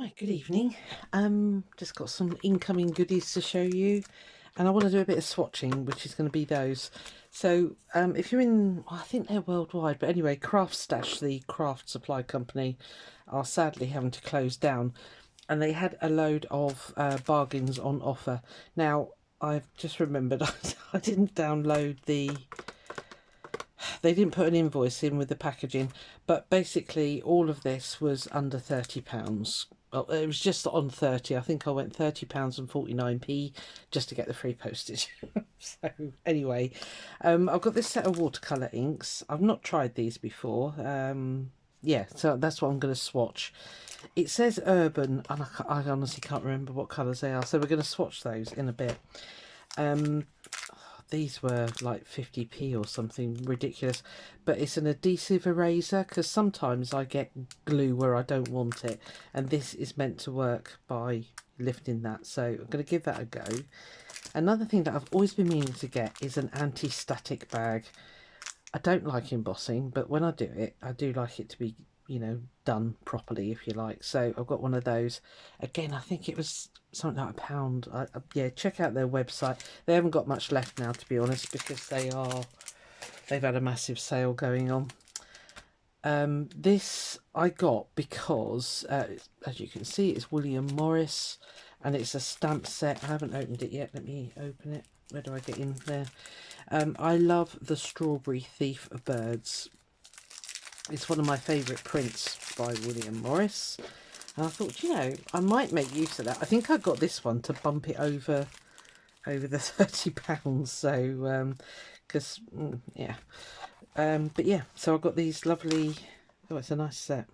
Right, good evening. Just got some incoming goodies to show you, and I want to do a bit of swatching, which is going to be those. So, if you're in, well, I think they're worldwide, but anyway, craftstash, the craft supply company, are sadly having to close down, and they had a load of bargains on offer. Now, I've just remembered I didn't download the. They didn't put an invoice in with the packaging, but basically all of this was under £30. Well, it was just on 30. I think I went £30 and 49p just to get the free postage. So anyway, I've got this set of watercolour inks. I've not tried these before. Yeah, so that's what I'm going to swatch. It says urban, and I honestly can't remember what colours they are, so we're going to swatch those in a bit. These were like 50p or something ridiculous, but it's an adhesive eraser, because sometimes I get glue where I don't want it, and this is meant to work by lifting that, so I'm going to give that a go. Another thing that I've always been meaning to get is an anti-static bag. I don't like embossing, but when I do it, I do like it to be, you know, done properly, if you like. So I've got one of those. Again, I think it was something like £1. Yeah, check out their website. They haven't got much left now, to be honest, because they've had a massive sale going on. This I got because, as you can see, it's William Morris, and it's a stamp set. I haven't opened it yet. Let me open it. Where do I get in there? I love the Strawberry Thief of Birds. It's one of my favourite prints by William Morris. And I thought, you know, I might make use of that. I think I got this one to bump it over the £30. So, because, yeah. But yeah, so I've got these lovely, oh, it's a nice set.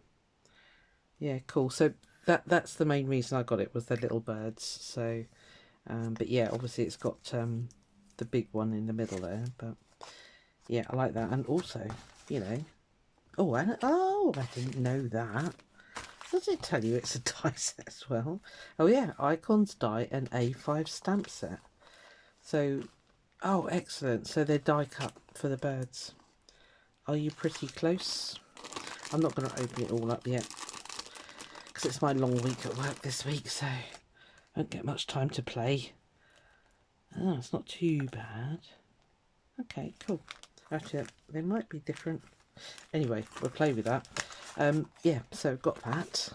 Yeah, cool. So that's the main reason I got it, was the little birds. So, but yeah, obviously it's got the big one in the middle there. But yeah, I like that. And also, you know, oh, I didn't know that. Does it tell you it's a die set as well? Oh yeah, Icons die and A5 stamp set. So, oh, excellent. So they're die cut for the birds. Are you pretty close? I'm not going to open it all up yet, because it's my long week at work this week, so I don't get much time to play. Oh, it's not too bad. Okay, cool. Actually, they might be different. Anyway, we'll play with that. Yeah, so got that.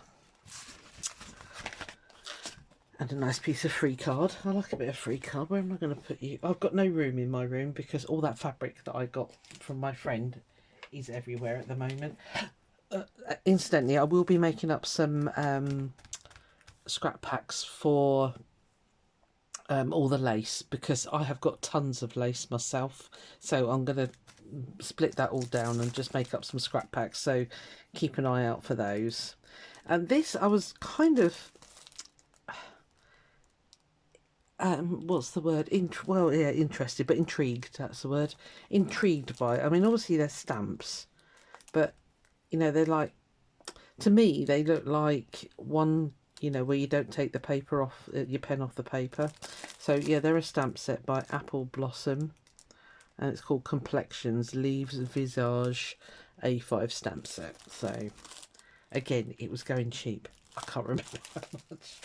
And a nice piece of free card. I like a bit of free card. Where am I going to put you? I've got no room in my room, because all that fabric that I got from my friend is everywhere at the moment. Incidentally, I will be making up some scrap packs for all the lace, because I have got tons of lace myself. So I'm going to split that all down and just make up some scrap packs, so keep an eye out for those. And this I was kind of what's the word, well, yeah, interested, but intrigued, that's the word. Intrigued by it. I mean, obviously they're stamps, but you know, they're like, to me they look like one, you know, where you don't take the paper off, your pen off the paper. So yeah, they're a stamp set by Apple Blossom, and it's called Complexions Leaves Visage A5 stamp set. So again, it was going cheap. I can't remember how much.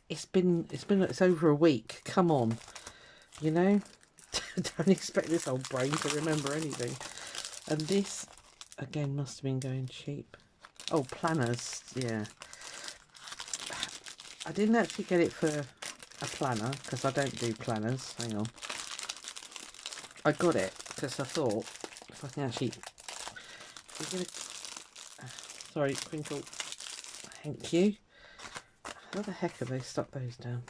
It's over a week. Come on, you know. Don't expect this old brain to remember anything. And this again must have been going cheap. Oh, planners, yeah. I didn't actually get it for a planner, because I don't do planners. Hang on. I got it because I thought, if I can actually, sorry, crinkle, thank you. How the heck have they stuck those down?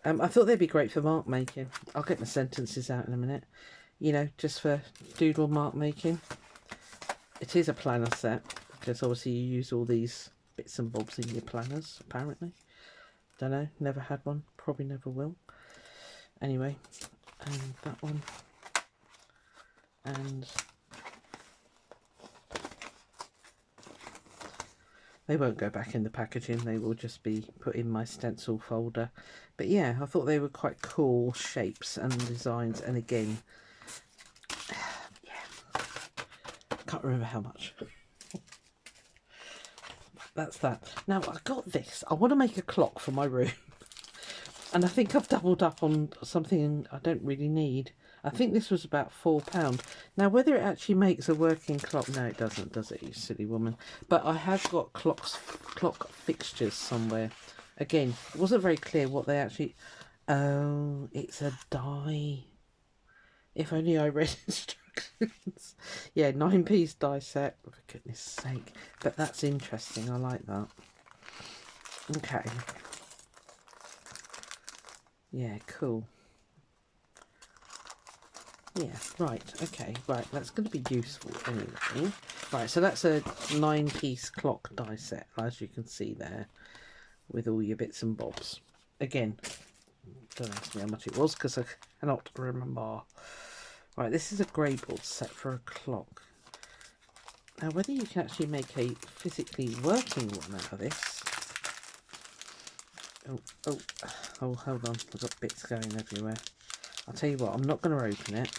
I thought they'd be great for mark making. I'll get my sentences out in a minute. You know, just for doodle mark making. It is a planner set, because obviously you use all these bits and bobs in your planners, apparently. Don't know, never had one, probably never will. Anyway, and that one, and they won't go back in the packaging, they will just be put in my stencil folder. But yeah, I thought they were quite cool shapes and designs, and again, yeah, can't remember how much. that's that. Now I got this. I want to make a clock for my room. And I think I've doubled up on something I don't really need. I think this was about £4. Now, whether it actually makes a working clock... No, it doesn't, does it, you silly woman? But I have got clock fixtures somewhere. Again, it wasn't very clear what they actually... Oh, it's a die. If only I read instructions. Yeah, 9-piece die set. For goodness sake. But that's interesting. I like that. Okay. Yeah, cool. Yeah, right, okay, right, that's going to be useful anyway. Right, so that's a 9-piece clock die set, as you can see there, with all your bits and bobs. Again, don't ask me how much it was, because I cannot remember. Right, this is a grey board set for a clock. Now, whether you can actually make a physically working one out of this... Oh, hold on, I've got bits going everywhere. I'll tell you what, I'm not going to open it.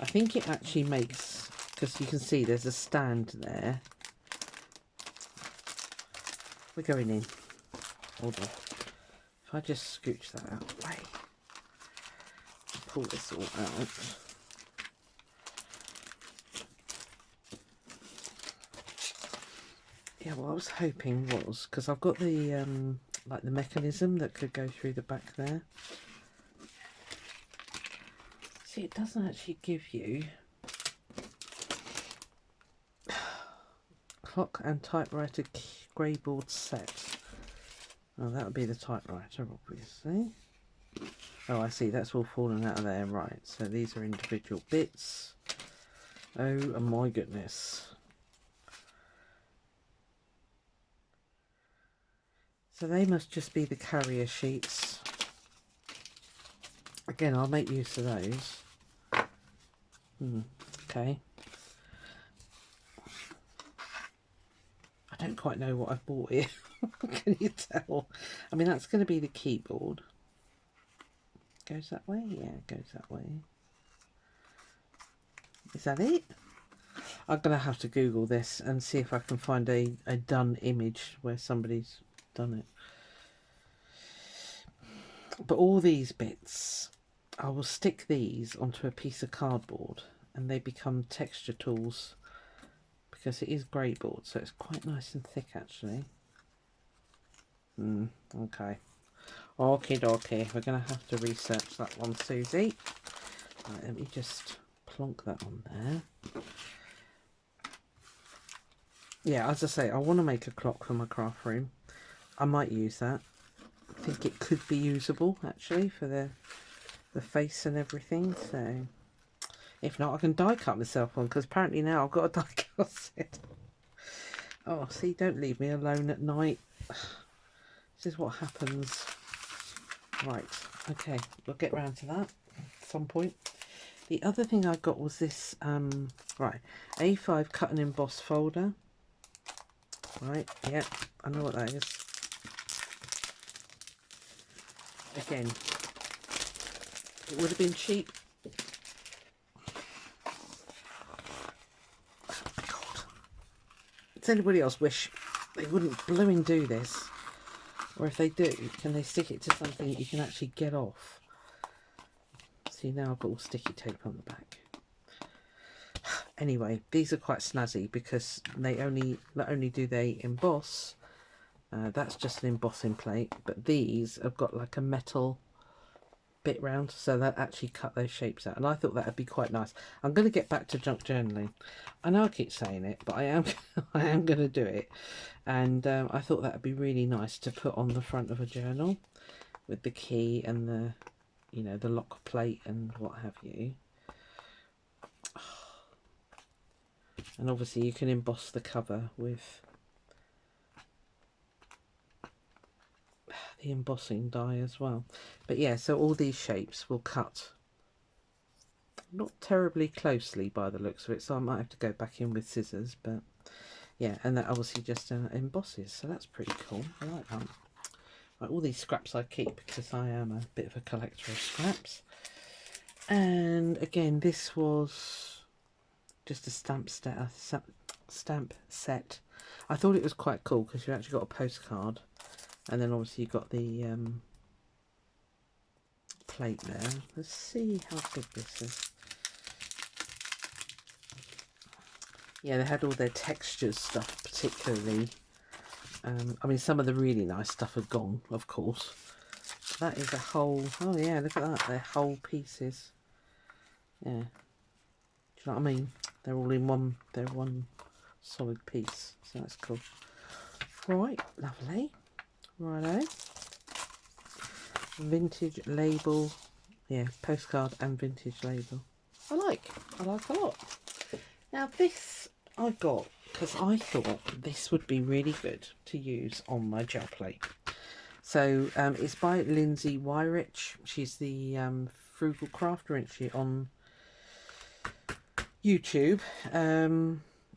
I think it actually makes, because you can see there's a stand there. We're going in. Hold on. If I just scooch that out of the way. Pull this all out. Yeah, what I was hoping was, because I've got the, like the mechanism that could go through the back there. See, it doesn't actually give you clock and typewriter grey board set. Oh, that would be the typewriter, obviously. Oh, I see, that's all fallen out of there. Right, so these are individual bits. Oh my goodness. So they must just be the carrier sheets. Again, I'll make use of those. Okay. I don't quite know what I've bought here. Can you tell? I mean, that's going to be the keyboard. Goes that way? Yeah, it goes that way. Is that it? I'm going to have to Google this and see if I can find a done image where somebody's done it. But all these bits, I will stick these onto a piece of cardboard and they become texture tools because it is grey board, so it's quite nice and thick actually. Okay. Okie dokie, we're going to have to research that one, Susie. Right, let me just plonk that on there. Yeah, as I say, I want to make a clock for my craft room. I might use that. I think it could be usable actually for the face and everything, so if not I can die cut myself one, because apparently now I've got a die cut set. Oh, see, don't leave me alone at night. This is what happens. Right, okay, we'll get round to that at some point. The other thing I got was this right, A5 cut and emboss folder. Right, yeah, I know what that is. Again, it would have been cheap. Oh my God. Does anybody else wish they wouldn't blooming do this? Or if they do, can they stick it to something that you can actually get off? See, now I've got all sticky tape on the back. Anyway, these are quite snazzy because they not only do they emboss, that's just an embossing plate, but these have got like a metal bit round, so that actually cut those shapes out, and I thought that would be quite nice. I'm going to get back to junk journaling. I know I keep saying it, but I am going to do it, and I thought that would be really nice to put on the front of a journal with the key and the, you know, the lock plate and what have you. And obviously you can emboss the cover with the embossing die as well. But yeah, so all these shapes will cut not terribly closely by the looks of it, so I might have to go back in with scissors, but yeah, and that obviously just embosses, so that's pretty cool. I like that. Right, all these scraps I keep because I am a bit of a collector of scraps. And again, this was just a stamp set. I thought it was quite cool because you actually got a postcard, and then obviously you got the plate there. Let's see how big this is. Yeah, they had all their textures stuff particularly. I mean, some of the really nice stuff had gone, of course. That is a whole, oh yeah, look at that, they're whole pieces. Yeah, do you know what I mean? They're all in one, they're one solid piece, so that's cool. Right, lovely. Righto. Vintage label, yeah, postcard and vintage label. I like a lot. Now this I got because I thought this would be really good to use on my gel plate. So it's by Lindsay Wyrich. She's the frugal crafter, isn't she, on YouTube.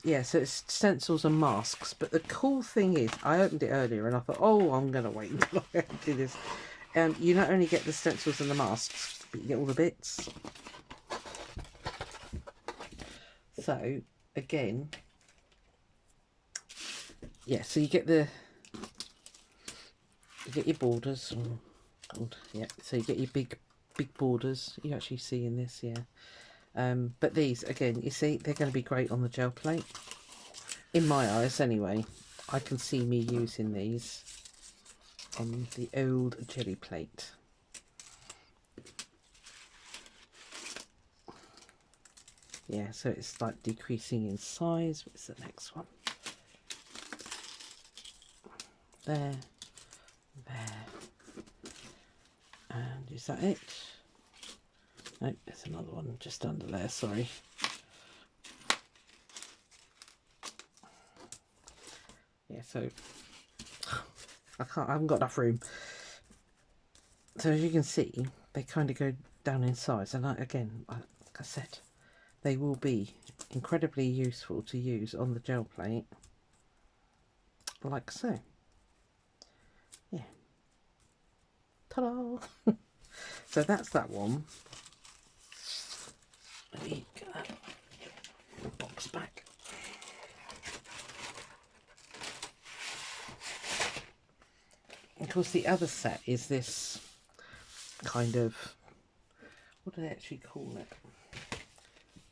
Yeah, so it's stencils and masks. But the cool thing is, I opened it earlier and I thought, oh, I'm going to wait until I do this. You not only get the stencils and the masks, but you get all the bits. So, again, yeah, so you get your borders. Oh, God, yeah, so you get your big borders. You actually see in this, yeah. But these, again, you see, they're going to be great on the gel plate. In my eyes, anyway. I can see me using these on the old jelly plate. Yeah, so it's like decreasing in size. What's the next one? There. And is that it? No, there's another one just under there, sorry. Yeah, so I haven't got enough room. So as you can see, they kind of go down in size, and again, like I said, they will be incredibly useful to use on the gel plate, like so. Yeah. Ta-da! So that's that one. Let me get that box back. Of course, the other set is this kind of, what do they actually call it?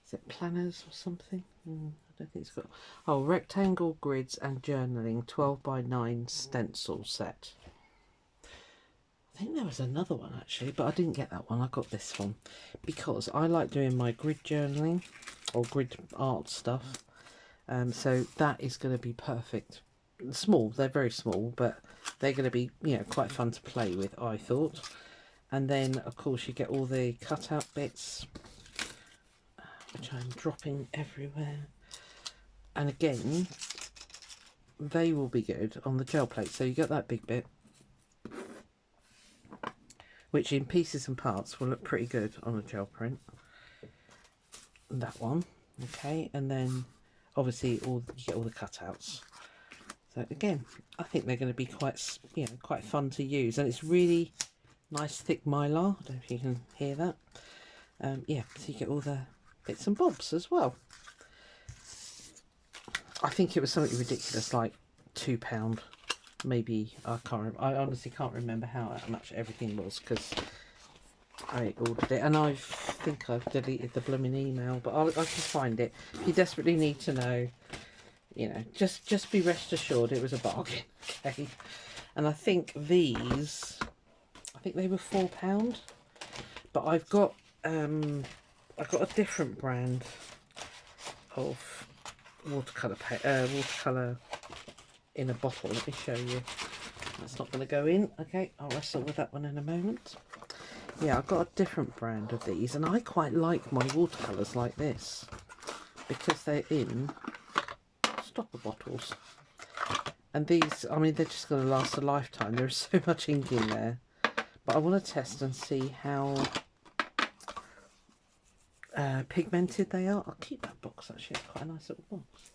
Is it planners or something? I don't think it's got. Oh, rectangle grids and journaling 12x9 stencil set. I think there was another one actually, but I didn't get that one. I got this one because I like doing my grid journaling or grid art stuff. So that is going to be perfect. Small, they're very small, but they're going to be, you know, quite fun to play with, I thought. And then, of course, you get all the cutout bits, which I'm dropping everywhere. And again, they will be good on the gel plate. So you get that big bit, which in pieces and parts will look pretty good on a gel print. That one, okay, and then obviously you get all the cutouts. So again, I think they're going to be quite, you know, quite fun to use, and it's really nice thick mylar. I don't know if you can hear that. Yeah, so you get all the bits and bobs as well. I think it was something ridiculous, like £2, maybe. I honestly can't remember how much everything was because I ordered it, and I think I've deleted the blooming email, but I can find it. If you desperately need to know, you know, just be rest assured it was a bargain. Okay, and I think these, I think they were £4, but I've got a different brand of watercolor in a bottle. Let me show you. That's not going to go in. Okay, I'll wrestle with that one in a moment. Yeah, I've got a different brand of these, and I quite like my watercolors like this because they're in stopper bottles. And these, I mean, they're just going to last a lifetime. There's so much ink in there, but I want to test and see how pigmented they are. I'll keep that box, actually. It's quite a nice little box.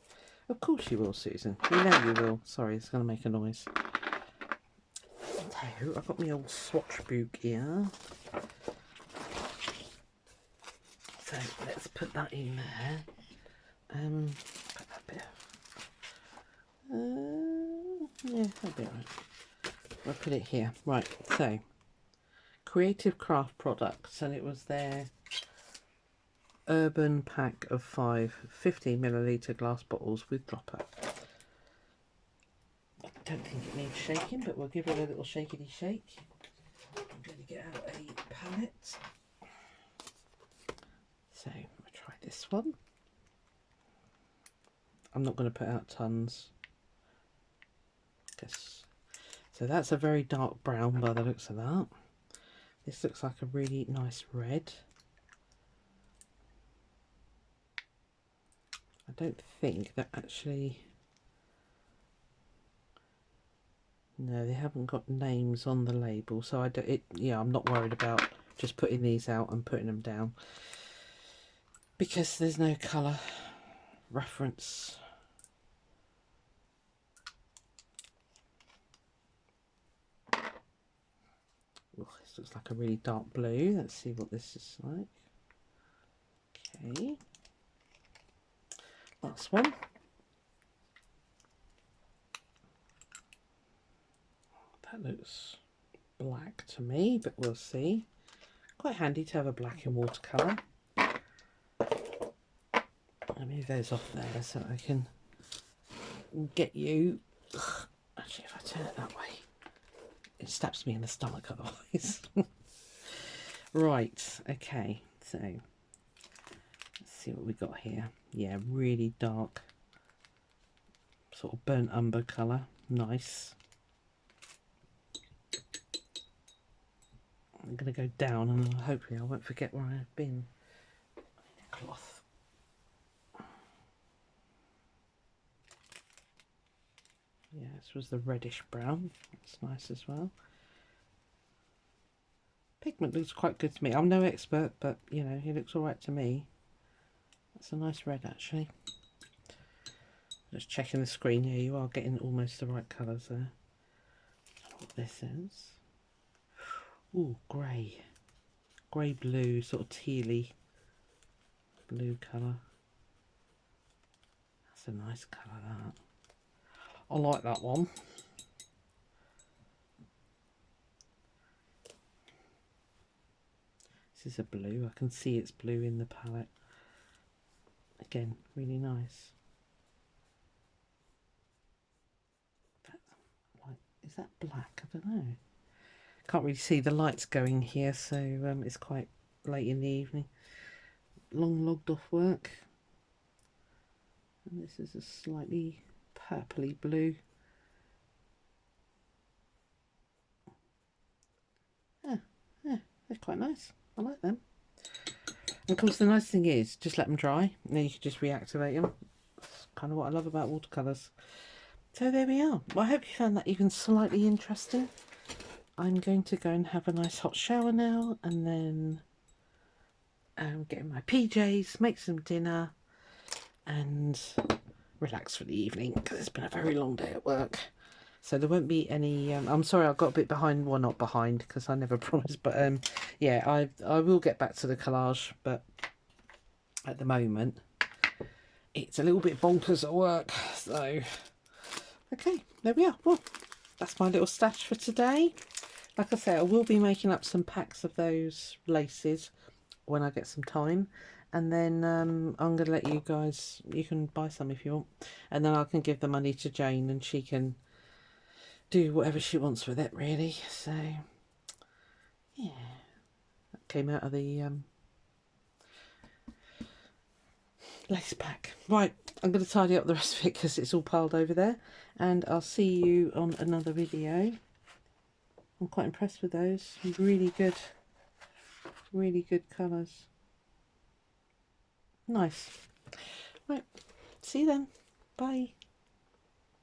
Of course you will, Susan. You know you will. Sorry, it's going to make a noise. So, I've got my old swatch book here. So, let's put that in there. Put that bit Yeah, that'll be right. I'll put it here. Right, so Creative Craft Products, and it was their urban pack of 5 15ml glass bottles with dropper. I don't think it needs shaking, but we'll give it a little shakety shake. I'm going to get out a palette. So I'll try this one. I'm not going to put out tons. So that's a very dark brown by the looks of that. This looks like a really nice red. I don't think that actually... No, they haven't got names on the label, so I'm not worried about just putting these out and putting them down because there's no colour reference. Oh, this looks like a really dark blue. Let's see what this is like. Okay, last one. That looks black to me, but we'll see. Quite handy to have a black in watercolour. Let me move those off there so I can get you. Ugh, actually, if I turn it that way, it stabs me in the stomach otherwise. Right, okay, so let's see what we got here. Yeah, really dark, sort of burnt umber colour. Nice. I'm going to go down and hopefully I won't forget where I've been. Cloth. Yeah, this was the reddish brown. That's nice as well. Pigment looks quite good to me. I'm no expert, but you know, it looks alright to me. That's a nice red actually. Just checking the screen. Yeah, you are getting almost the right colours there. I don't know what this is. Ooh, grey. Grey blue, sort of tealy blue colour. That's a nice colour, that. I like that one. This is a blue. I can see it's blue in the palette. Again, really nice. Is that black? I don't know. Can't really see, the lights going here, so it's quite late in the evening. Long logged off work. And this is a slightly purpley blue. Yeah, they're quite nice. I like them. And of course the nice thing is, just let them dry, and then you can just reactivate them. That's kind of what I love about watercolours. So there we are. Well, I hope you found that even slightly interesting. I'm going to go and have a nice hot shower now, and then get in my PJs, make some dinner, and relax for the evening, because it's been a very long day at work. So there won't be any... I'm sorry I got a bit behind. Well, not behind, because I never promised, but yeah, I will get back to the collage, but at the moment it's a little bit bonkers at work. So okay, there we are. Well, that's my little stash for today. Like I say, I will be making up some packs of those laces when I get some time, and then I'm going to let you guys, you can buy some if you want, and then I can give the money to Jane and she can do whatever she wants with it, really. So yeah, that came out of the lace pack. Right, I'm going to tidy up the rest of it because it's all piled over there, and I'll see you on another video. I'm quite impressed with those. Really good colours. Nice. Right, see you then. Bye.